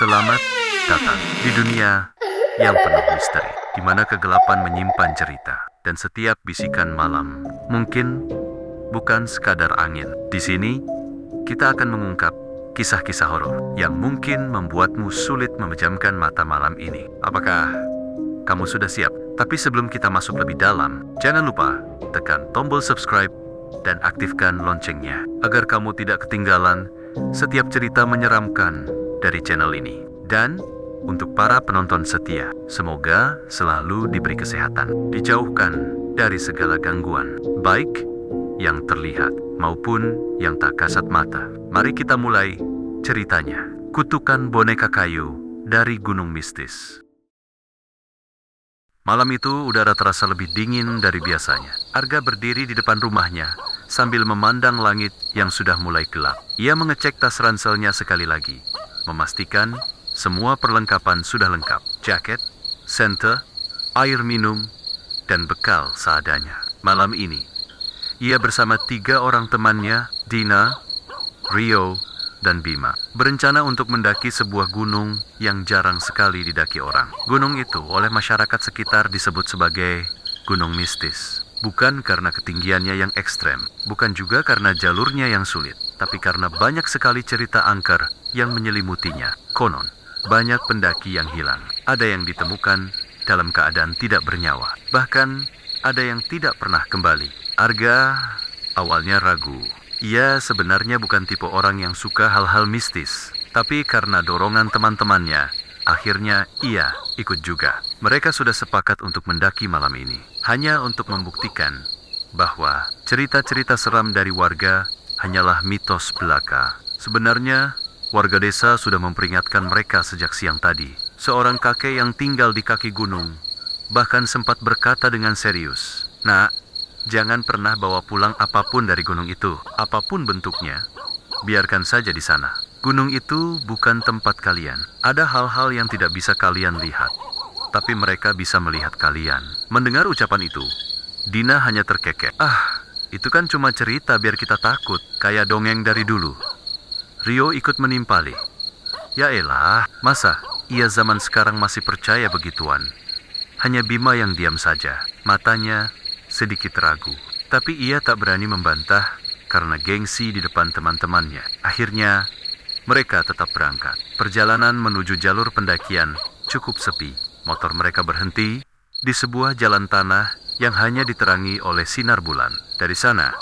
Selamat datang di dunia yang penuh misteri, di mana kegelapan menyimpan cerita, dan setiap bisikan malam mungkin bukan sekadar angin. Di sini, kita akan mengungkap kisah-kisah horor yang mungkin membuatmu sulit memejamkan mata malam ini. Apakah kamu sudah siap? Tapi sebelum kita masuk lebih dalam, jangan lupa tekan tombol subscribe dan aktifkan loncengnya, agar kamu tidak ketinggalan setiap cerita menyeramkan dari channel ini. Dan untuk para penonton setia, semoga selalu diberi kesehatan, dijauhkan dari segala gangguan, baik yang terlihat maupun yang tak kasat mata. Mari kita mulai ceritanya. Kutukan boneka kayu dari Gunung Mistis. Malam itu udara terasa lebih dingin dari biasanya. Arga berdiri di depan rumahnya sambil memandang langit yang sudah mulai gelap. Ia mengecek tas ranselnya sekali lagi, memastikan semua perlengkapan sudah lengkap. Jaket, senter, air minum, dan bekal seadanya. Malam ini, ia bersama 3 orang temannya, Dina, Rio, dan Bima, berencana untuk mendaki sebuah gunung yang jarang sekali didaki orang. Gunung itu oleh masyarakat sekitar disebut sebagai Gunung Mistis. Bukan karena ketinggiannya yang ekstrem, bukan juga karena jalurnya yang sulit, tapi karena banyak sekali cerita angker yang menyelimutinya. Konon, banyak pendaki yang hilang. Ada yang ditemukan dalam keadaan tidak bernyawa. Bahkan, ada yang tidak pernah kembali. Arga awalnya ragu. Ia sebenarnya bukan tipe orang yang suka hal-hal mistis. Tapi karena dorongan teman-temannya, akhirnya ia ikut juga. Mereka sudah sepakat untuk mendaki malam ini, hanya untuk membuktikan bahwa cerita-cerita seram dari warga hanyalah mitos belaka. Sebenarnya, warga desa sudah memperingatkan mereka sejak siang tadi. Seorang kakek yang tinggal di kaki gunung bahkan sempat berkata dengan serius, "Nak, jangan pernah bawa pulang apapun dari gunung itu, apapun bentuknya. Biarkan saja di sana. Gunung itu bukan tempat kalian. Ada hal-hal yang tidak bisa kalian lihat, tapi mereka bisa melihat kalian." Mendengar ucapan itu, Dina hanya terkekeh. Itu kan cuma cerita biar kita takut, kayak dongeng dari dulu. Rio ikut menimpali. Ya elah, masa ia zaman sekarang masih percaya begituan? Hanya Bima yang diam saja, matanya sedikit ragu. Tapi ia tak berani membantah karena gengsi di depan teman-temannya. Akhirnya, mereka tetap berangkat. Perjalanan menuju jalur pendakian cukup sepi. Motor mereka berhenti di sebuah jalan tanah yang hanya diterangi oleh sinar bulan. Dari sana,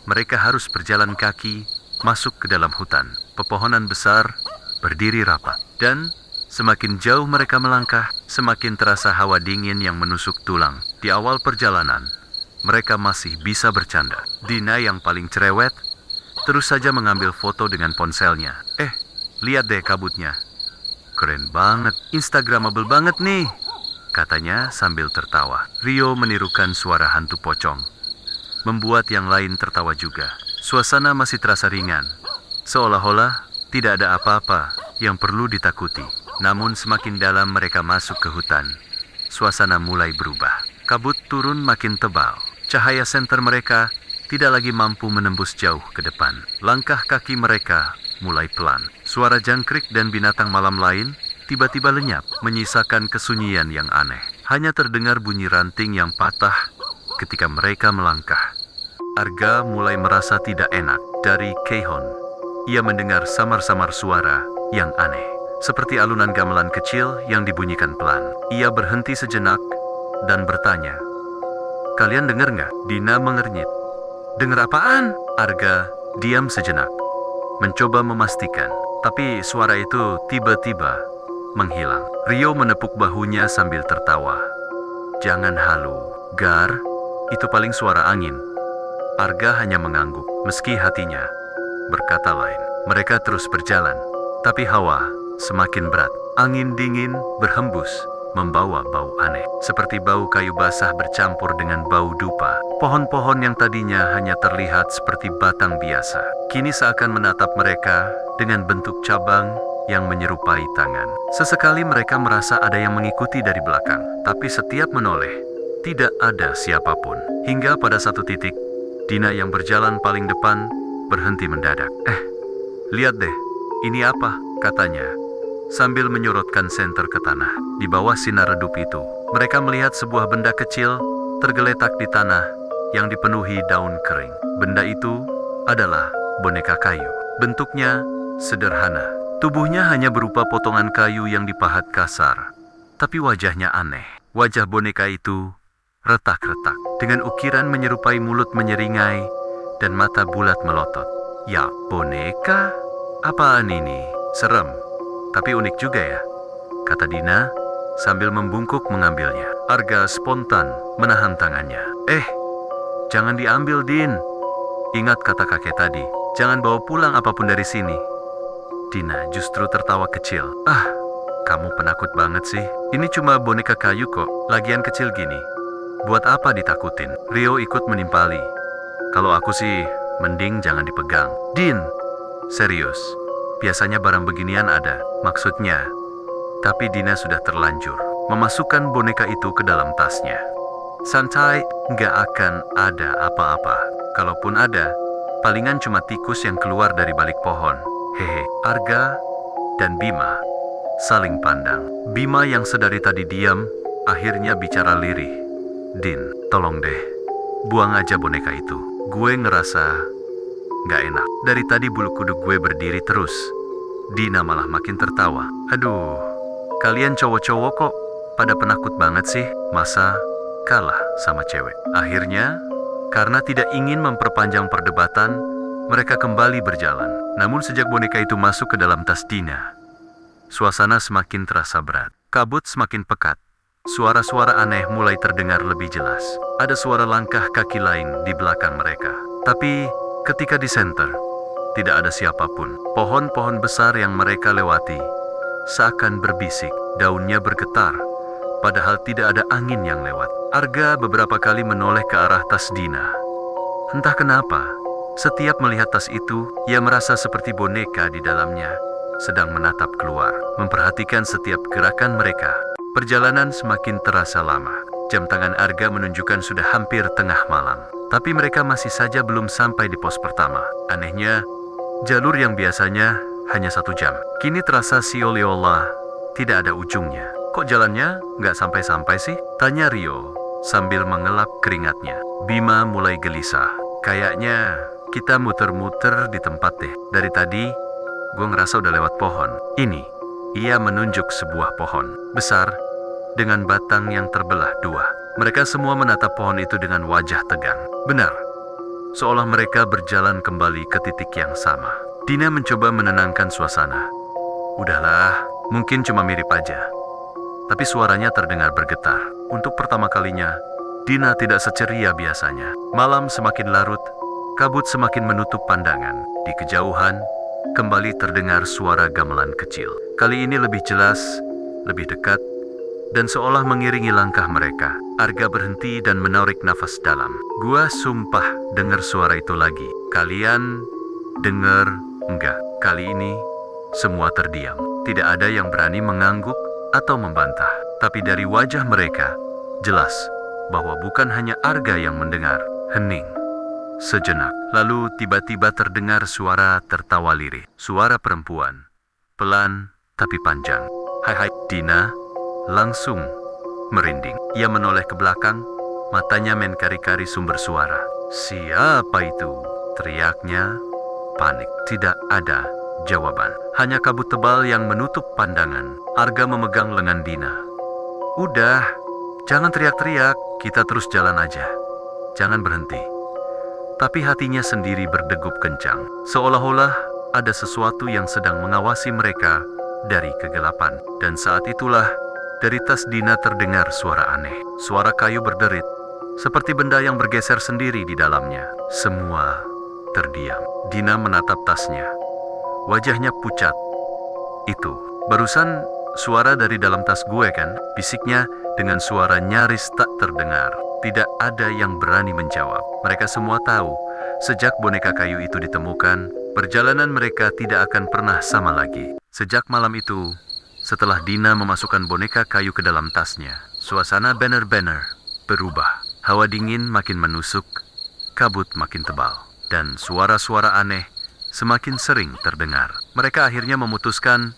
mereka harus berjalan kaki masuk ke dalam hutan. Pepohonan besar berdiri rapat. Dan semakin jauh mereka melangkah, semakin terasa hawa dingin yang menusuk tulang. Di awal perjalanan, mereka masih bisa bercanda. Dina yang paling cerewet terus saja mengambil foto dengan ponselnya. Lihat deh kabutnya. Keren banget, instagramable banget nih, katanya sambil tertawa. Rio menirukan suara hantu pocong, membuat yang lain tertawa juga. Suasana masih terasa ringan, seolah-olah tidak ada apa-apa yang perlu ditakuti. Namun semakin dalam mereka masuk ke hutan, suasana mulai berubah. Kabut turun makin tebal. Cahaya senter mereka tidak lagi mampu menembus jauh ke depan. Langkah kaki mereka mulai pelan. Suara jangkrik dan binatang malam lain tiba-tiba lenyap, menyisakan kesunyian yang aneh. Hanya terdengar bunyi ranting yang patah ketika mereka melangkah. Arga mulai merasa tidak enak. Dari Keihon, ia mendengar samar-samar suara yang aneh, seperti alunan gamelan kecil yang dibunyikan pelan. Ia berhenti sejenak dan bertanya, "Kalian dengar nggak?" Dina mengernyit. "Dengar apaan?" Arga diam sejenak, mencoba memastikan. Tapi suara itu tiba-tiba menghilang. Rio menepuk bahunya sambil tertawa. "Jangan halu, Gar. Itu paling suara angin." Arga hanya mengangguk, meski hatinya berkata lain. Mereka terus berjalan, tapi hawa semakin berat. Angin dingin berhembus, membawa bau aneh, seperti bau kayu basah bercampur dengan bau dupa. Pohon-pohon yang tadinya hanya terlihat seperti batang biasa, kini seakan menatap mereka dengan bentuk cabang yang menyerupai tangan. Sesekali mereka merasa ada yang mengikuti dari belakang, tapi setiap menoleh, tidak ada siapapun. Hingga pada satu titik, Dina yang berjalan paling depan berhenti mendadak. Lihat deh, ini apa?" katanya. sambil menyorotkan senter ke tanah. Di bawah sinar redup itu, mereka melihat sebuah benda kecil tergeletak di tanah yang dipenuhi daun kering. Benda itu adalah boneka kayu. Bentuknya sederhana. Tubuhnya hanya berupa potongan kayu yang dipahat kasar. Tapi wajahnya aneh. Wajah boneka itu retak-retak, dengan ukiran menyerupai mulut menyeringai dan mata bulat melotot. Ya, boneka? Apaan ini? Serem, tapi unik juga ya, kata Dina sambil membungkuk mengambilnya. Arga spontan menahan tangannya. Jangan diambil, Din. Ingat kata kakek tadi, jangan bawa pulang apapun dari sini. Dina justru tertawa kecil. Kamu penakut banget sih. Ini cuma boneka kayu kok, lagian kecil gini. Buat apa ditakutin? Rio ikut menimpali. Kalau aku sih, mending jangan dipegang. Din, serius. Biasanya barang beginian ada, maksudnya. Tapi Dina sudah terlanjur memasukkan boneka itu ke dalam tasnya. Santai, nggak akan ada apa-apa. Kalaupun ada, palingan cuma tikus yang keluar dari balik pohon. Hehe. Arga dan Bima saling pandang. Bima yang sedari tadi diam, akhirnya bicara lirih. Din, tolong deh, buang aja boneka itu. Gue ngerasa nggak enak. Dari tadi bulu kuduk gue berdiri terus. Dina malah makin tertawa. Aduh, kalian cowok-cowok kok pada penakut banget sih. Masa kalah sama cewek? Akhirnya, karena tidak ingin memperpanjang perdebatan, mereka kembali berjalan. Namun sejak boneka itu masuk ke dalam tas Dina, suasana semakin terasa berat. Kabut semakin pekat. Suara-suara aneh mulai terdengar lebih jelas. Ada suara langkah kaki lain di belakang mereka. Tapi ketika di senter, tidak ada siapapun. Pohon-pohon besar yang mereka lewati seakan berbisik, daunnya bergetar, padahal tidak ada angin yang lewat. Arga beberapa kali menoleh ke arah tas Dina. Entah kenapa, setiap melihat tas itu, ia merasa seperti boneka di dalamnya sedang menatap keluar, memperhatikan setiap gerakan mereka. Perjalanan semakin terasa lama. Jam tangan Arga menunjukkan sudah hampir tengah malam. Tapi mereka masih saja belum sampai di pos pertama. Anehnya, jalur yang biasanya hanya 1 jam, kini terasa seolah-olah tidak ada ujungnya. Kok jalannya nggak sampai-sampai sih? Tanya Rio sambil mengelap keringatnya. Bima mulai gelisah. Kayaknya kita muter-muter di tempat deh. Dari tadi, gue ngerasa udah lewat pohon. Ini, ia menunjuk sebuah pohon besar dengan batang yang terbelah 2. Mereka semua menatap pohon itu dengan wajah tegang. Benar, seolah mereka berjalan kembali ke titik yang sama. Dina mencoba menenangkan suasana. Udahlah, mungkin cuma mirip aja. Tapi suaranya terdengar bergetar. Untuk pertama kalinya, Dina tidak seceria biasanya. Malam semakin larut, kabut semakin menutup pandangan. Di kejauhan, kembali terdengar suara gamelan kecil. Kali ini lebih jelas, lebih dekat, dan seolah mengiringi langkah mereka. Arga berhenti dan menarik nafas dalam. Gua sumpah dengar suara itu lagi. Kalian dengar enggak? Kali ini semua terdiam. Tidak ada yang berani mengangguk atau membantah. Tapi dari wajah mereka, jelas bahwa bukan hanya Arga yang mendengar. Hening sejenak. Lalu tiba-tiba terdengar suara tertawa lirih. Suara perempuan. Pelan tapi panjang. Hai. Dina langsung merinding. Ia menoleh ke belakang, matanya main kari-kari sumber suara. Siapa itu? Teriaknya panik. Tidak ada jawaban. Hanya kabut tebal yang menutup pandangan. Arga memegang lengan Dina. Udah, jangan teriak-teriak. Kita terus jalan aja. Jangan berhenti. Tapi hatinya sendiri berdegup kencang. Seolah-olah ada sesuatu yang sedang mengawasi mereka dari kegelapan. Dan saat itulah, dari tas Dina terdengar suara aneh. Suara kayu berderit, seperti benda yang bergeser sendiri di dalamnya. Semua terdiam. Dina menatap tasnya. Wajahnya pucat. Itu, barusan suara dari dalam tas gue kan? Bisiknya dengan suara nyaris tak terdengar. Tidak ada yang berani menjawab. Mereka semua tahu, sejak boneka kayu itu ditemukan, perjalanan mereka tidak akan pernah sama lagi. Sejak malam itu, setelah Dina memasukkan boneka kayu ke dalam tasnya, suasana benar-benar berubah. Hawa dingin makin menusuk, kabut makin tebal, dan suara-suara aneh semakin sering terdengar. Mereka akhirnya memutuskan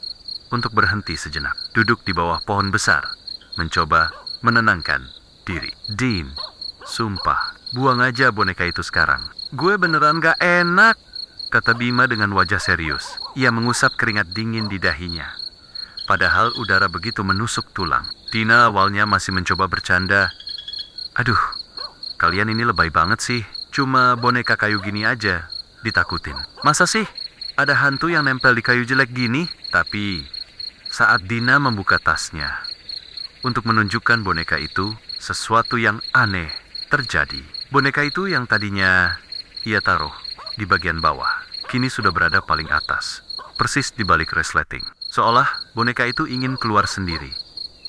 untuk berhenti sejenak, duduk di bawah pohon besar, mencoba menenangkan diri. Dean, sumpah, buang aja boneka itu sekarang. Gue beneran gak enak, kata Bima dengan wajah serius. Ia mengusap keringat dingin di dahinya. Padahal udara begitu menusuk tulang. Dina awalnya masih mencoba bercanda. Aduh, kalian ini lebay banget sih. Cuma boneka kayu gini aja ditakutin. Masa sih ada hantu yang nempel di kayu jelek gini? Tapi saat Dina membuka tasnya untuk menunjukkan boneka itu, sesuatu yang aneh terjadi. Boneka itu yang tadinya ia taruh di bagian bawah, kini sudah berada paling atas, persis di balik resleting. Seolah boneka itu ingin keluar sendiri.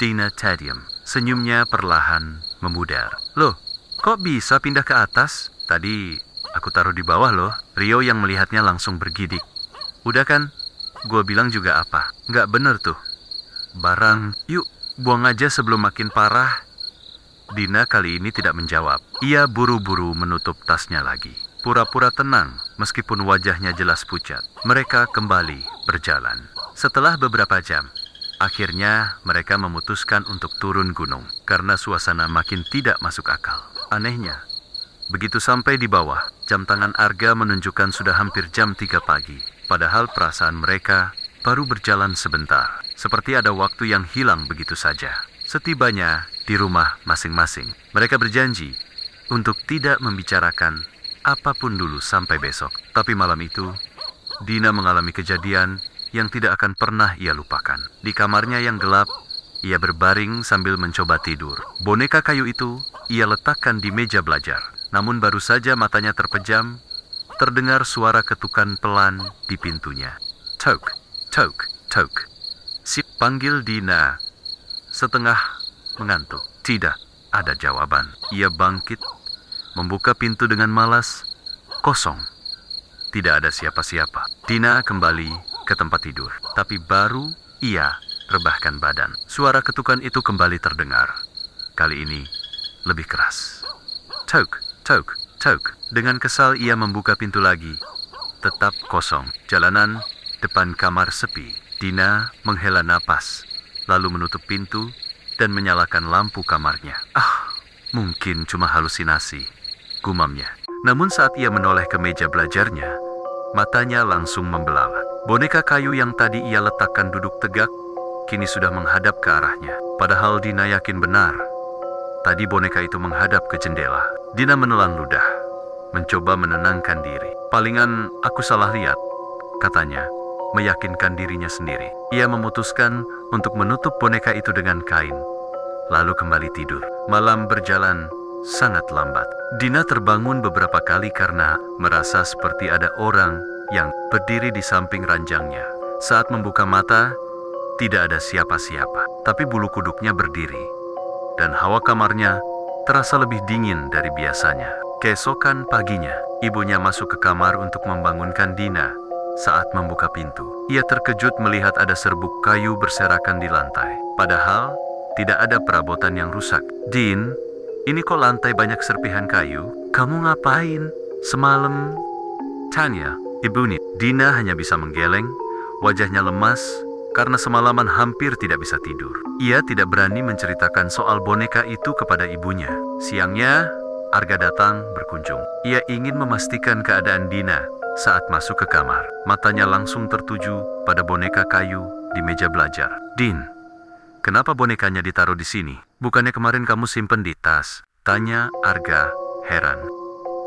Tina Tadium, senyumnya perlahan memudar. Loh, kok bisa pindah ke atas? Tadi aku taruh di bawah loh. Rio yang melihatnya langsung bergidik. Udah kan? Gue bilang juga apa? Nggak bener tuh. Barang, yuk buang aja sebelum makin parah. Dina kali ini tidak menjawab. Ia buru-buru menutup tasnya lagi. Pura-pura tenang, meskipun wajahnya jelas pucat. Mereka kembali berjalan. Setelah beberapa jam, akhirnya mereka memutuskan untuk turun gunung. Karena suasana makin tidak masuk akal. Anehnya, begitu sampai di bawah, jam tangan Arga menunjukkan sudah hampir jam 3 pagi. Padahal perasaan mereka baru berjalan sebentar. Seperti ada waktu yang hilang begitu saja. Setibanya di rumah masing-masing, mereka berjanji untuk tidak membicarakan apapun dulu sampai besok. Tapi malam itu, Dina mengalami kejadian yang tidak akan pernah ia lupakan. Di kamarnya yang gelap, ia berbaring sambil mencoba tidur. Boneka kayu itu ia letakkan di meja belajar. Namun baru saja matanya terpejam, terdengar suara ketukan pelan di pintunya. Tok, tok, tok. Si panggil Dina, setengah mengantuk. Tidak ada jawaban. Ia bangkit, membuka pintu dengan malas. Kosong. Tidak ada siapa-siapa. Dina kembali ke tempat tidur. Tapi baru ia rebahkan badan. Suara ketukan itu kembali terdengar. Kali ini lebih keras. Tok, tok, tok. Dengan kesal ia membuka pintu lagi. Tetap kosong. Jalanan depan kamar sepi. Dina menghela napas, lalu menutup pintu dan menyalakan lampu kamarnya. Mungkin cuma halusinasi, gumamnya. Namun saat ia menoleh ke meja belajarnya, matanya langsung membelalak. Boneka kayu yang tadi ia letakkan duduk tegak, kini sudah menghadap ke arahnya. Padahal Dina yakin benar, tadi boneka itu menghadap ke jendela. Dina menelan ludah, mencoba menenangkan diri. Palingan aku salah lihat, katanya, meyakinkan dirinya sendiri. Ia memutuskan untuk menutup boneka itu dengan kain, lalu kembali tidur. Malam berjalan sangat lambat. Dina terbangun beberapa kali karena merasa seperti ada orang yang berdiri di samping ranjangnya. Saat membuka mata, tidak ada siapa-siapa, tapi bulu kuduknya berdiri, dan hawa kamarnya terasa lebih dingin dari biasanya. Keesokan paginya, ibunya masuk ke kamar untuk membangunkan Dina. Saat membuka pintu, ia terkejut melihat ada serbuk kayu berserakan di lantai. Padahal, tidak ada perabotan yang rusak. Din, ini kok lantai banyak serpihan kayu? Kamu ngapain semalam? Tanya, ibunya. Dina hanya bisa menggeleng, wajahnya lemas karena semalaman hampir tidak bisa tidur. Ia tidak berani menceritakan soal boneka itu kepada ibunya. Siangnya, Arga datang berkunjung. Ia ingin memastikan keadaan Dina. Saat masuk ke kamar, matanya langsung tertuju pada boneka kayu di meja belajar. Din, kenapa bonekanya ditaruh di sini? Bukannya kemarin kamu simpen di tas? Tanya Arga heran.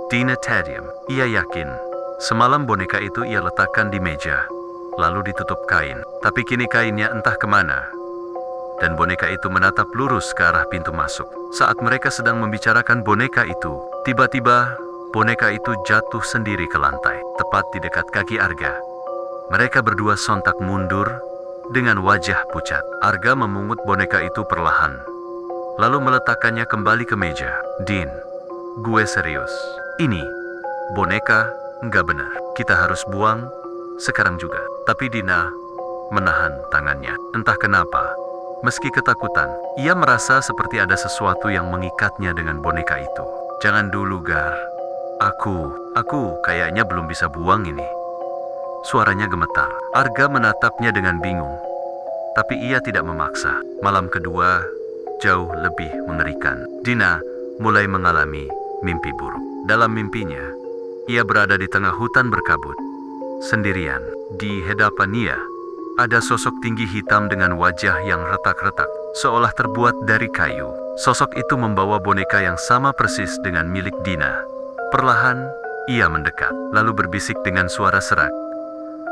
Tina Tadium, ia yakin semalam boneka itu ia letakkan di meja, lalu ditutup kain. Tapi kini kainnya entah kemana, dan boneka itu menatap lurus ke arah pintu masuk. Saat mereka sedang membicarakan boneka itu, tiba-tiba boneka itu jatuh sendiri ke lantai, tepat di dekat kaki Arga. Mereka berdua sontak mundur dengan wajah pucat. Arga memungut boneka itu perlahan, lalu meletakkannya kembali ke meja. Din, gue serius. Ini boneka nggak benar. Kita harus buang sekarang juga. Tapi Dina menahan tangannya. Entah kenapa, meski ketakutan, ia merasa seperti ada sesuatu yang mengikatnya dengan boneka itu. Jangan dulu, Gar. Aku kayaknya belum bisa buang ini. Suaranya gemetar. Arga menatapnya dengan bingung. tapi ia tidak memaksa. Malam kedua jauh lebih mengerikan. Dina mulai mengalami mimpi buruk. Dalam mimpinya, ia berada di tengah hutan berkabut, sendirian. Di hadapan ia, ada sosok tinggi hitam dengan wajah yang retak-retak, seolah terbuat dari kayu. Sosok itu membawa boneka yang sama persis dengan milik Dina. Perlahan, ia mendekat, lalu berbisik dengan suara serak.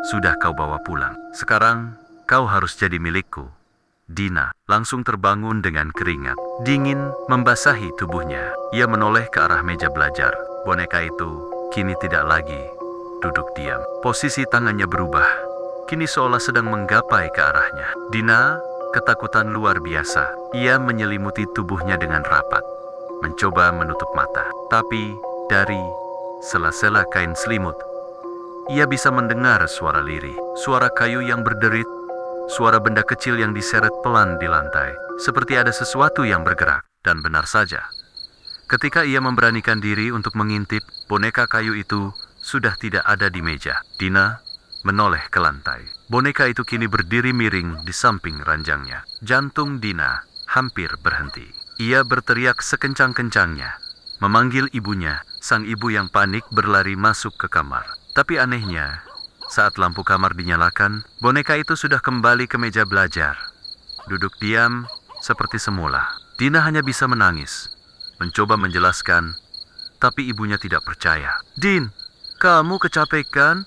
"Sudah kau bawa pulang. Sekarang, kau harus jadi milikku." Dina langsung terbangun dengan keringat dingin membasahi tubuhnya. Ia menoleh ke arah meja belajar. Boneka itu kini tidak lagi duduk diam. Posisi tangannya berubah, kini seolah sedang menggapai ke arahnya. Dina ketakutan luar biasa. Ia menyelimuti tubuhnya dengan rapat, mencoba menutup mata. Tapi dari sela-sela kain selimut, ia bisa mendengar suara lirih, suara kayu yang berderit, suara benda kecil yang diseret pelan di lantai, seperti ada sesuatu yang bergerak. Dan benar saja, ketika ia memberanikan diri untuk mengintip, boneka kayu itu sudah tidak ada di meja. Dina menoleh ke lantai. Boneka itu kini berdiri miring di samping ranjangnya. Jantung Dina hampir berhenti. Ia berteriak sekencang-kencangnya, memanggil ibunya. Sang ibu yang panik berlari masuk ke kamar. Tapi anehnya, saat lampu kamar dinyalakan, boneka itu sudah kembali ke meja belajar, duduk diam seperti semula. Dina hanya bisa menangis, mencoba menjelaskan, tapi ibunya tidak percaya. "Din, kamu kecapekan?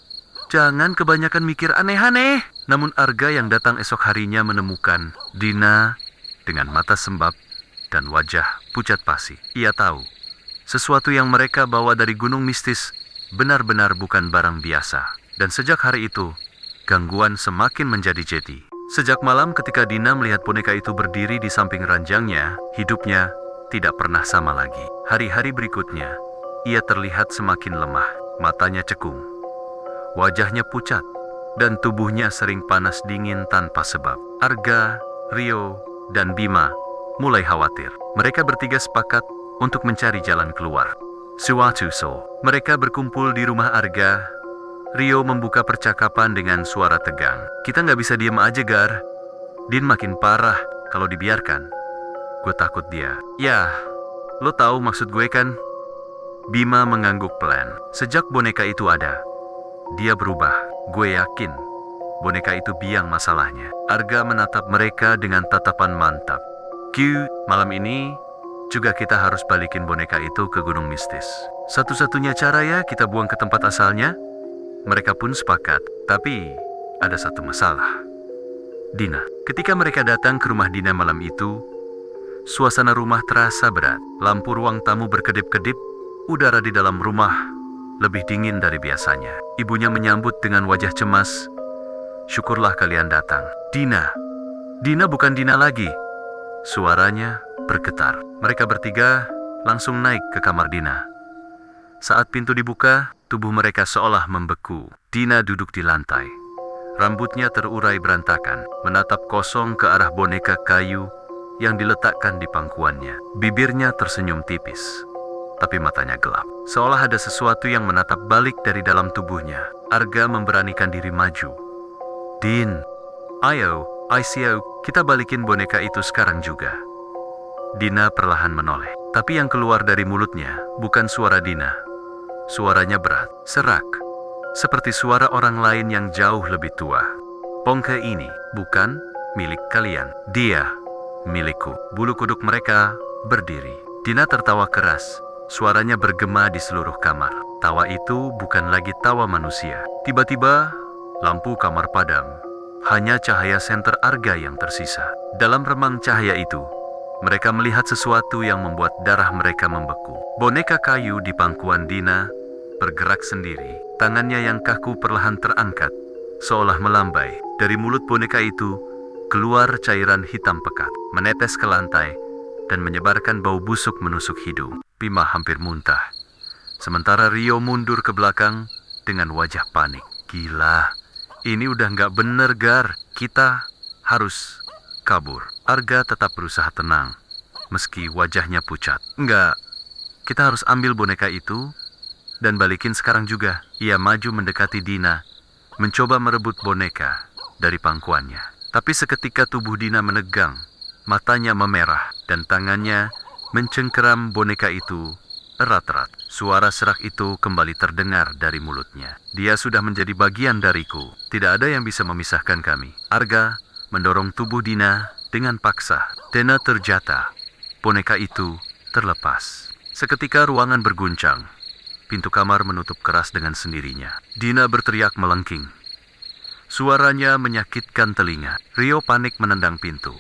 Jangan kebanyakan mikir aneh-aneh." Namun Arga yang datang esok harinya menemukan Dina dengan mata sembab dan wajah pucat pasi. Ia tahu, sesuatu yang mereka bawa dari gunung mistis benar-benar bukan barang biasa. Dan sejak hari itu, gangguan semakin menjadi-jadi. Sejak malam ketika Dina melihat boneka itu berdiri di samping ranjangnya, hidupnya tidak pernah sama lagi. Hari-hari berikutnya, ia terlihat semakin lemah, matanya cekung, wajahnya pucat, dan tubuhnya sering panas dingin tanpa sebab. Arga, Rio, dan Bima mulai khawatir. Mereka bertiga sepakat untuk mencari jalan keluar. Suatu saat, mereka berkumpul di rumah Arga. Rio membuka percakapan dengan suara tegang. "Kita nggak bisa diem aja, Gar. Din makin parah kalau dibiarkan. Gue takut dia." "Ya, lo tahu maksud gue kan?" Bima mengangguk pelan. "Sejak boneka itu ada, dia berubah. Gue yakin boneka itu biang masalahnya." Arga menatap mereka dengan tatapan mantap. "Q, malam ini juga kita harus balikin boneka itu ke gunung mistis. Satu-satunya cara ya kita buang ke tempat asalnya." Mereka pun sepakat, tapi ada satu masalah. Dina. Ketika mereka datang ke rumah Dina malam itu, suasana rumah terasa berat. Lampu ruang tamu berkedip-kedip, udara di dalam rumah lebih dingin dari biasanya. Ibunya menyambut dengan wajah cemas. "Syukurlah kalian datang." "Dina. Dina bukan Dina lagi." Suaranya bergetar. Mereka bertiga langsung naik ke kamar Dina. Saat pintu dibuka, tubuh mereka seolah membeku. Dina duduk di lantai. Rambutnya terurai berantakan, menatap kosong ke arah boneka kayu yang diletakkan di pangkuannya. Bibirnya tersenyum tipis, tapi matanya gelap. Seolah ada sesuatu yang menatap balik dari dalam tubuhnya. Arga memberanikan diri maju. "Din, ayo, Aisyah, kita balikin boneka itu sekarang juga." Dina perlahan menoleh, tapi yang keluar dari mulutnya bukan suara Dina. Suaranya berat, serak, seperti suara orang lain yang jauh lebih tua. "Boneka ini bukan milik kalian. Dia milikku." Bulu kuduk mereka berdiri. Dina tertawa keras. Suaranya bergema di seluruh kamar. Tawa itu bukan lagi tawa manusia. Tiba-tiba, lampu kamar padam. Hanya cahaya senter Arga yang tersisa. Dalam remang cahaya itu, mereka melihat sesuatu yang membuat darah mereka membeku. Boneka kayu di pangkuan Dina bergerak sendiri. Tangannya yang kaku perlahan terangkat, seolah melambai. Dari mulut boneka itu, keluar cairan hitam pekat, menetes ke lantai, dan menyebarkan bau busuk menusuk hidung. Bima hampir muntah. Sementara Rio mundur ke belakang dengan wajah panik. "Gila, ini udah nggak bener, Gar. Kita harus kabur." Arga tetap berusaha tenang, meski wajahnya pucat. "Enggak, kita harus ambil boneka itu dan balikin sekarang juga." Ia maju mendekati Dina, mencoba merebut boneka dari pangkuannya. Tapi seketika tubuh Dina menegang, matanya memerah, dan tangannya mencengkeram boneka itu erat-erat. Suara serak itu kembali terdengar dari mulutnya. Dia sudah menjadi bagian dariku. Tidak ada yang bisa memisahkan kami. Arga mendorong tubuh Dina dengan paksa. Dina terjatuh. Boneka itu terlepas. Seketika ruangan berguncang. Pintu kamar menutup keras dengan sendirinya. Dina berteriak melengking. Suaranya menyakitkan telinga. Rio panik menendang pintu.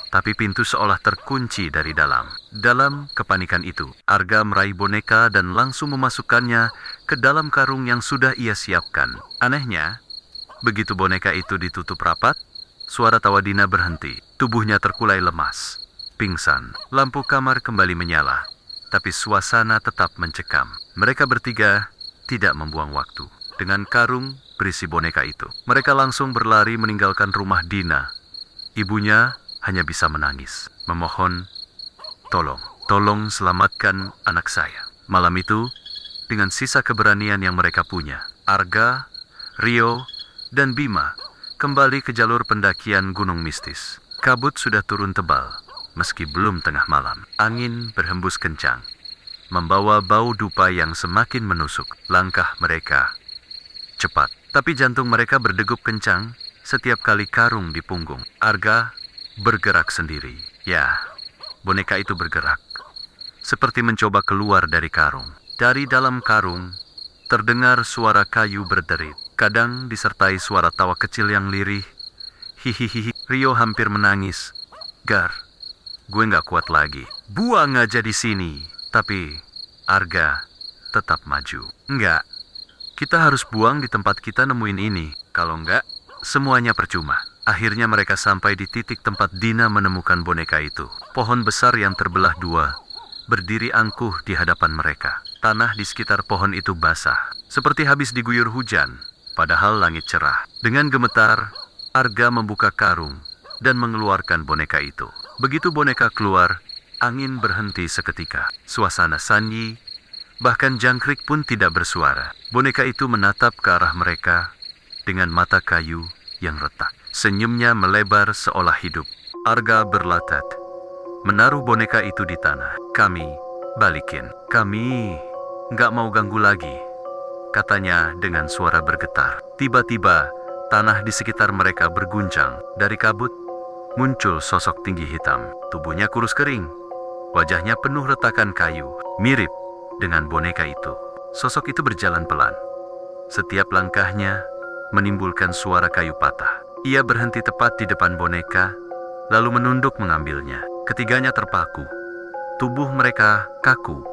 Tapi pintu seolah terkunci dari dalam. Dalam kepanikan itu, Arga meraih boneka dan langsung memasukkannya ke dalam karung yang sudah ia siapkan. Anehnya, begitu boneka itu ditutup rapat, suara tawa Dina berhenti. Tubuhnya terkulai lemas. Pingsan. Lampu kamar kembali menyala. Tapi suasana tetap mencekam. Mereka bertiga tidak membuang waktu. Dengan karung berisi boneka itu, mereka langsung berlari meninggalkan rumah Dina. Ibunya hanya bisa menangis, memohon, tolong selamatkan anak saya. Malam itu, dengan sisa keberanian yang mereka punya, Arga, Rio, dan Bima kembali ke jalur pendakian Gunung Mistis. Kabut sudah turun tebal, meski belum tengah malam. Angin berhembus kencang, membawa bau dupa yang semakin menusuk. Langkah mereka cepat, tapi jantung mereka berdegup kencang setiap kali karung di punggung. Arga bergerak sendiri. Ya, boneka itu bergerak, seperti mencoba keluar dari karung. Dari dalam karung, terdengar suara kayu berderit, kadang disertai suara tawa kecil yang lirih. Hihihi, Rio hampir menangis. Gar, gue gak kuat lagi. Buang aja di sini. Tapi Arga tetap maju. Enggak, kita harus buang di tempat kita nemuin ini. Kalau enggak, semuanya percuma. Akhirnya mereka sampai di titik tempat Dina menemukan boneka itu. Pohon besar yang terbelah dua berdiri angkuh di hadapan mereka. Tanah di sekitar pohon itu basah, seperti habis diguyur hujan, padahal langit cerah. Dengan gemetar, Arga membuka karung dan mengeluarkan boneka itu. Begitu boneka keluar, angin berhenti seketika. Suasana sunyi, bahkan jangkrik pun tidak bersuara. Boneka itu menatap ke arah mereka dengan mata kayu yang retak. Senyumnya melebar seolah hidup. Arga berlatat, menaruh boneka itu di tanah. Kami balikin. Kami nggak mau ganggu lagi, katanya dengan suara bergetar. Tiba-tiba, tanah di sekitar mereka berguncang. Dari kabut, muncul sosok tinggi hitam. Tubuhnya kurus kering. Wajahnya penuh retakan kayu, mirip dengan boneka itu. Sosok itu berjalan pelan. Setiap langkahnya menimbulkan suara kayu patah. Ia berhenti tepat di depan boneka, lalu menunduk mengambilnya. Ketiganya terpaku. Tubuh mereka kaku,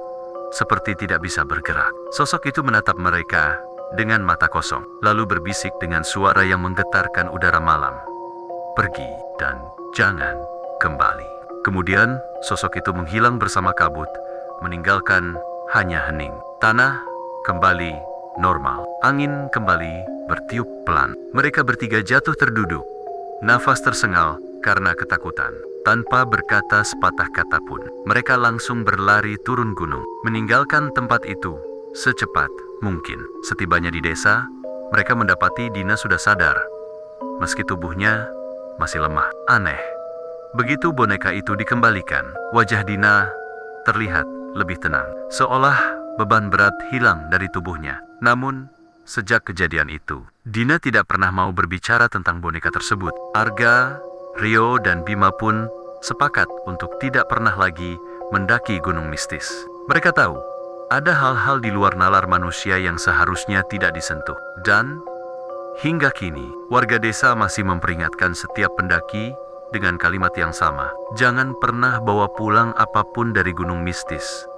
seperti tidak bisa bergerak. Sosok itu menatap mereka dengan mata kosong, lalu berbisik dengan suara yang menggetarkan udara malam. Pergi dan jangan kembali. Kemudian, sosok itu menghilang bersama kabut, meninggalkan hanya hening. Tanah kembali normal. Angin kembali bertiup pelan. Mereka bertiga jatuh terduduk, nafas tersengal karena ketakutan. Tanpa berkata sepatah kata pun, mereka langsung berlari turun gunung, meninggalkan tempat itu secepat mungkin. Setibanya di desa, mereka mendapati Dina sudah sadar, meski tubuhnya masih lemah. Aneh, begitu boneka itu dikembalikan, wajah Dina terlihat lebih tenang, seolah beban berat hilang dari tubuhnya. Namun, sejak kejadian itu, Dina tidak pernah mau berbicara tentang boneka tersebut. Arga, Rio, dan Bima pun sepakat untuk tidak pernah lagi mendaki Gunung Mistis. Mereka tahu, ada hal-hal di luar nalar manusia yang seharusnya tidak disentuh. Dan, hingga kini, warga desa masih memperingatkan setiap pendaki dengan kalimat yang sama. Jangan pernah bawa pulang apapun dari Gunung Mistis.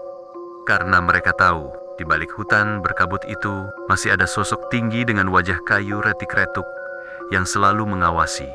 Karena mereka tahu, di balik hutan berkabut itu, masih ada sosok tinggi dengan wajah kayu retik-retuk yang selalu mengawasi